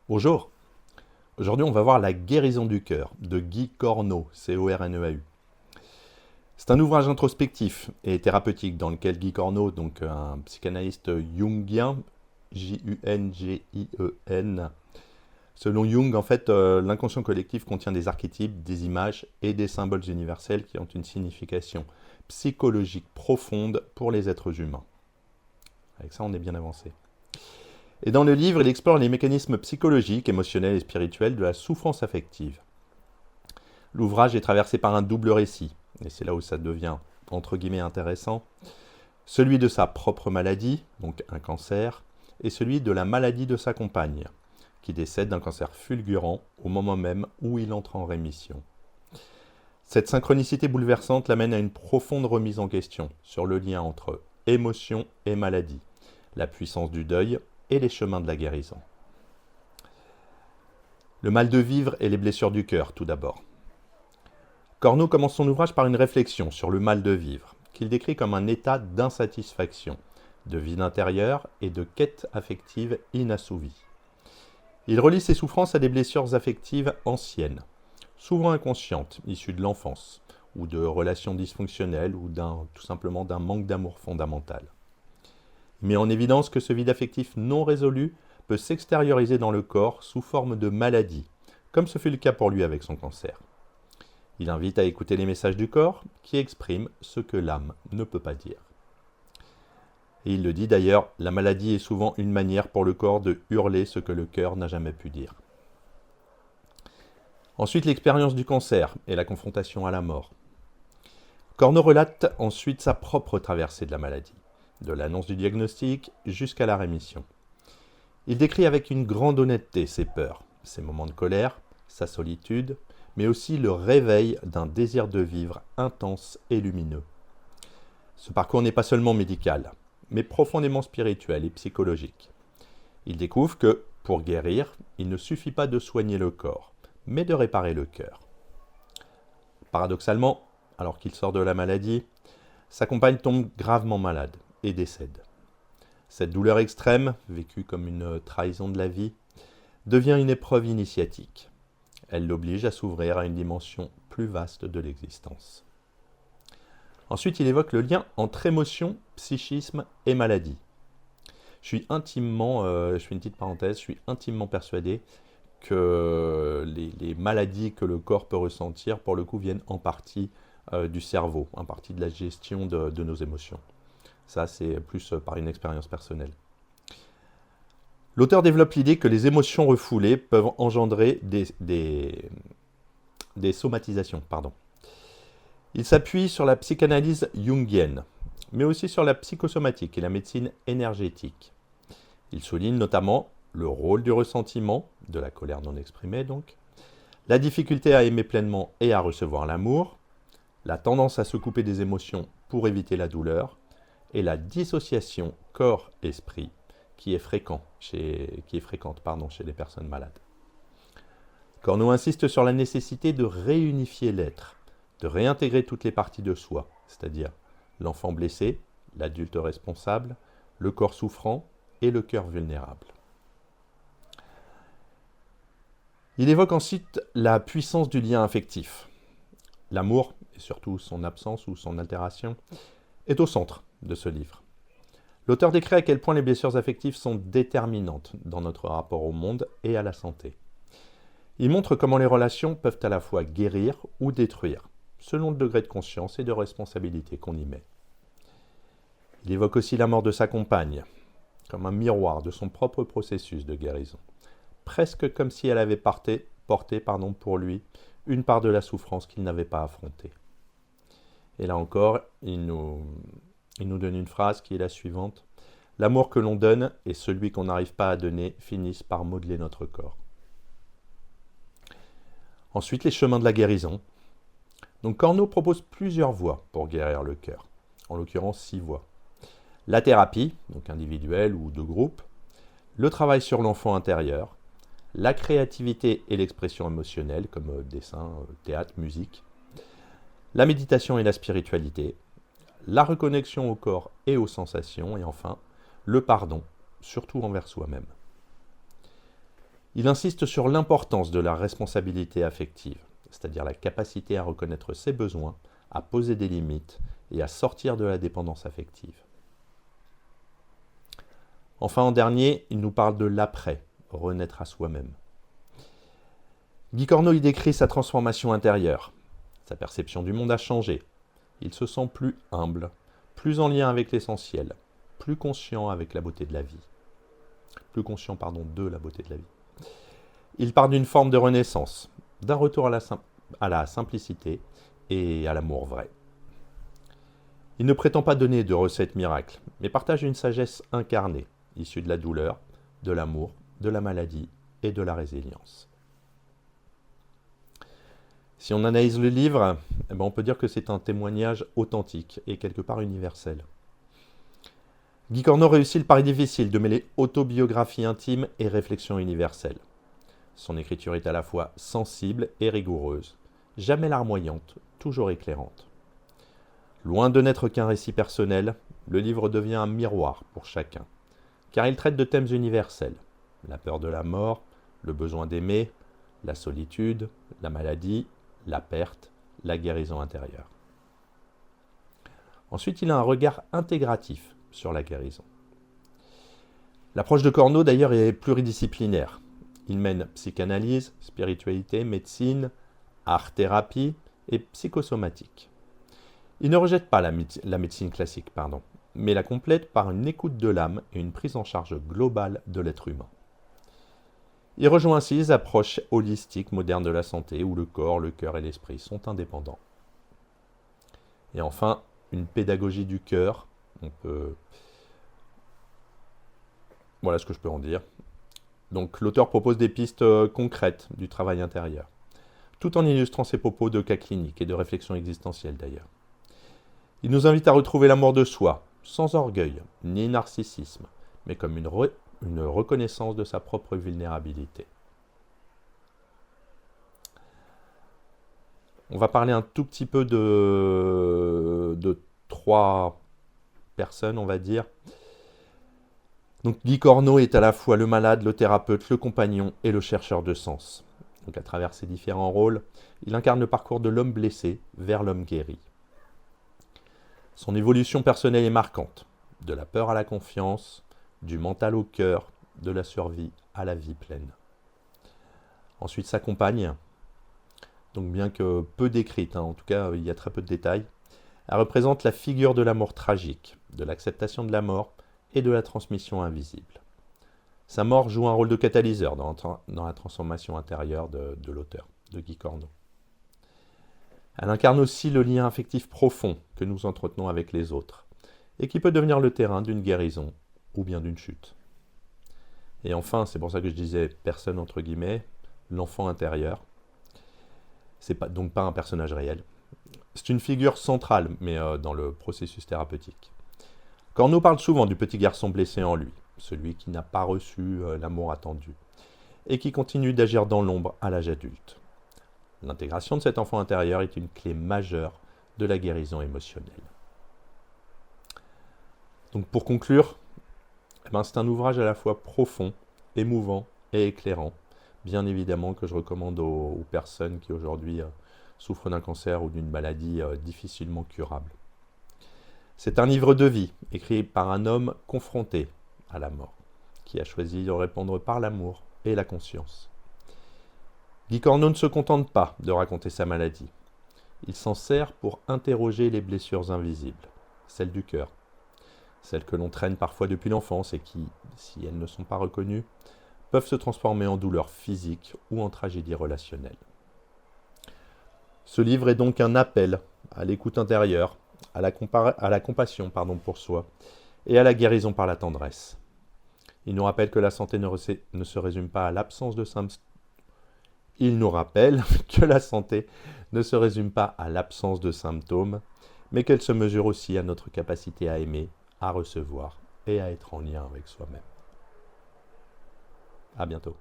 Bonjour, aujourd'hui on va voir La guérison du cœur de Guy Corneau, C-O-R-N-E-A-U. C'est un ouvrage introspectif et thérapeutique dans lequel Guy Corneau, donc un psychanalyste jungien, J-U-N-G-I-E-N, selon Jung, en fait, l'inconscient collectif contient des archétypes, des images et des symboles universels qui ont une signification psychologique profonde pour les êtres humains. Avec ça, on est bien avancé. Et dans le livre, il explore les mécanismes psychologiques, émotionnels et spirituels de la souffrance affective. L'ouvrage est traversé par un double récit, et c'est là où ça devient entre guillemets intéressant, celui de sa propre maladie, donc un cancer, et celui de la maladie de sa compagne, qui décède d'un cancer fulgurant au moment même où il entre en rémission. Cette synchronicité bouleversante l'amène à une profonde remise en question sur le lien entre émotion et maladie, la puissance du deuil et les chemins de la guérison. Le mal de vivre et les blessures du cœur, tout d'abord. Corneau commence son ouvrage par une réflexion sur le mal de vivre, qu'il décrit comme un état d'insatisfaction, de vide intérieur et de quête affective inassouvie. Il relie ses souffrances à des blessures affectives anciennes, souvent inconscientes, issues de l'enfance, ou de relations dysfonctionnelles, ou tout simplement d'un manque d'amour fondamental. Il met en évidence que ce vide affectif non résolu peut s'extérioriser dans le corps sous forme de maladie, comme ce fut le cas pour lui avec son cancer. Il invite à écouter les messages du corps qui expriment ce que l'âme ne peut pas dire. Et il le dit d'ailleurs, la maladie est souvent une manière pour le corps de hurler ce que le cœur n'a jamais pu dire. Ensuite, l'expérience du cancer et la confrontation à la mort. Corneau relate ensuite sa propre traversée de la maladie, de l'annonce du diagnostic jusqu'à la rémission. Il décrit avec une grande honnêteté ses peurs, ses moments de colère, sa solitude, mais aussi le réveil d'un désir de vivre intense et lumineux. Ce parcours n'est pas seulement médical, mais profondément spirituel et psychologique. Il découvre que, pour guérir, il ne suffit pas de soigner le corps, mais de réparer le cœur. Paradoxalement, alors qu'il sort de la maladie, sa compagne tombe gravement malade et décède. Cette douleur extrême, vécue comme une trahison de la vie, devient une épreuve initiatique. Elle l'oblige à s'ouvrir à une dimension plus vaste de l'existence. Ensuite, il évoque le lien entre émotion, psychisme et maladie. Je fais une petite parenthèse, je suis intimement persuadé que les maladies que le corps peut ressentir, pour le coup, viennent en partie du cerveau, en partie de la gestion de nos émotions. Ça, c'est plus par une expérience personnelle. L'auteur développe l'idée que les émotions refoulées peuvent engendrer des somatisations. Il s'appuie sur la psychanalyse jungienne, mais aussi sur la psychosomatique et la médecine énergétique. Il souligne notamment le rôle du ressentiment, de la colère non exprimée donc, la difficulté à aimer pleinement et à recevoir l'amour, la tendance à se couper des émotions pour éviter la douleur, et la dissociation corps-esprit qui est fréquente chez les personnes malades. Corneau insiste sur la nécessité de réunifier l'être, de réintégrer toutes les parties de soi, c'est-à-dire l'enfant blessé, l'adulte responsable, le corps souffrant et le cœur vulnérable. Il évoque ensuite la puissance du lien affectif. L'amour, et surtout son absence ou son altération, est au centre de ce livre. L'auteur décrit à quel point les blessures affectives sont déterminantes dans notre rapport au monde et à la santé. Il montre comment les relations peuvent à la fois guérir ou détruire, selon le degré de conscience et de responsabilité qu'on y met. Il évoque aussi la mort de sa compagne, comme un miroir de son propre processus de guérison, presque comme si elle avait porté pour lui une part de la souffrance qu'il n'avait pas affrontée. Et là encore, il nous donne une phrase qui est la suivante. L'amour que l'on donne et celui qu'on n'arrive pas à donner finissent par modeler notre corps. Ensuite, les chemins de la guérison. Donc Corneau propose plusieurs voies pour guérir le cœur, en l'occurrence 6 voies. La thérapie, donc individuelle ou de groupe, le travail sur l'enfant intérieur, la créativité et l'expression émotionnelle, comme dessin, théâtre, musique, la méditation et la spiritualité, la reconnexion au corps et aux sensations, et enfin, le pardon, surtout envers soi-même. Il insiste sur l'importance de la responsabilité affective, c'est-à-dire la capacité à reconnaître ses besoins, à poser des limites et à sortir de la dépendance affective. Enfin, en dernier, il nous parle de l'après, renaître à soi-même. Guy Corneau y décrit sa transformation intérieure. Sa perception du monde a changé. Il se sent plus humble, plus en lien avec l'essentiel, plus conscient avec la beauté de la vie. Plus conscient, de la beauté de la vie. Il part d'une forme de renaissance, d'un retour à la simplicité et à l'amour vrai. Il ne prétend pas donner de recettes miracles, mais partage une sagesse incarnée, issue de la douleur, de l'amour, de la maladie et de la résilience. Si on analyse le livre, on peut dire que c'est un témoignage authentique et quelque part universel. Guy Corneau réussit le pari difficile de mêler autobiographie intime et réflexion universelle. Son écriture est à la fois sensible et rigoureuse, jamais larmoyante, toujours éclairante. Loin de n'être qu'un récit personnel, le livre devient un miroir pour chacun, car il traite de thèmes universels, la peur de la mort, le besoin d'aimer, la solitude, la maladie, la perte, la guérison intérieure. Ensuite, il a un regard intégratif sur la guérison. L'approche de Corneau, d'ailleurs, est pluridisciplinaire. Il mène psychanalyse, spiritualité, médecine, art-thérapie et psychosomatique. Il ne rejette pas la médecine classique, mais la complète par une écoute de l'âme et une prise en charge globale de l'être humain. Il rejoint ainsi les approches holistiques modernes de la santé, où le corps, le cœur et l'esprit sont indépendants. Et enfin, une pédagogie du cœur. Voilà ce que je peux en dire. Donc l'auteur propose des pistes concrètes du travail intérieur, tout en illustrant ses propos de cas cliniques et de réflexion existentielle d'ailleurs. Il nous invite à retrouver l'amour de soi, sans orgueil ni narcissisme, mais comme une reconnaissance de sa propre vulnérabilité. On va parler un tout petit peu de trois personnes, on va dire. Donc Guy Corneau est à la fois le malade, le thérapeute, le compagnon et le chercheur de sens. Donc à travers ses différents rôles, il incarne le parcours de l'homme blessé vers l'homme guéri. Son évolution personnelle est marquante, de la peur à la confiance, du mental au cœur, de la survie à la vie pleine. Ensuite, sa compagne, donc bien que peu décrite, en tout cas il y a très peu de détails, elle représente la figure de l'amour tragique, de l'acceptation de la mort et de la transmission invisible. Sa mort joue un rôle de catalyseur dans la transformation intérieure de l'auteur, de Guy Corneau. Elle incarne aussi le lien affectif profond que nous entretenons avec les autres, et qui peut devenir le terrain d'une guérison ou bien d'une chute. Et enfin, c'est pour ça que je disais personne entre guillemets, l'enfant intérieur. C'est donc pas un personnage réel. C'est une figure centrale, mais dans le processus thérapeutique. Corneau parle souvent du petit garçon blessé en lui, celui qui n'a pas reçu l'amour attendu, et qui continue d'agir dans l'ombre à l'âge adulte. L'intégration de cet enfant intérieur est une clé majeure de la guérison émotionnelle. Donc pour conclure, c'est un ouvrage à la fois profond, émouvant et éclairant, bien évidemment que je recommande aux personnes qui aujourd'hui souffrent d'un cancer ou d'une maladie difficilement curable. C'est un livre de vie, écrit par un homme confronté à la mort, qui a choisi de répondre par l'amour et la conscience. Guy Corneau ne se contente pas de raconter sa maladie. Il s'en sert pour interroger les blessures invisibles, celles du cœur, celles que l'on traîne parfois depuis l'enfance et qui, si elles ne sont pas reconnues, peuvent se transformer en douleur physique ou en tragédie relationnelle. Ce livre est donc un appel à l'écoute intérieure, à la compassion pour soi et à la guérison par la tendresse. Il nous rappelle que la santé ne se résume pas à l'absence de symptômes. Il nous rappelle que la santé ne se résume pas à l'absence de symptômes, mais qu'elle se mesure aussi à notre capacité à aimer, à recevoir et à être en lien avec soi-même. À bientôt.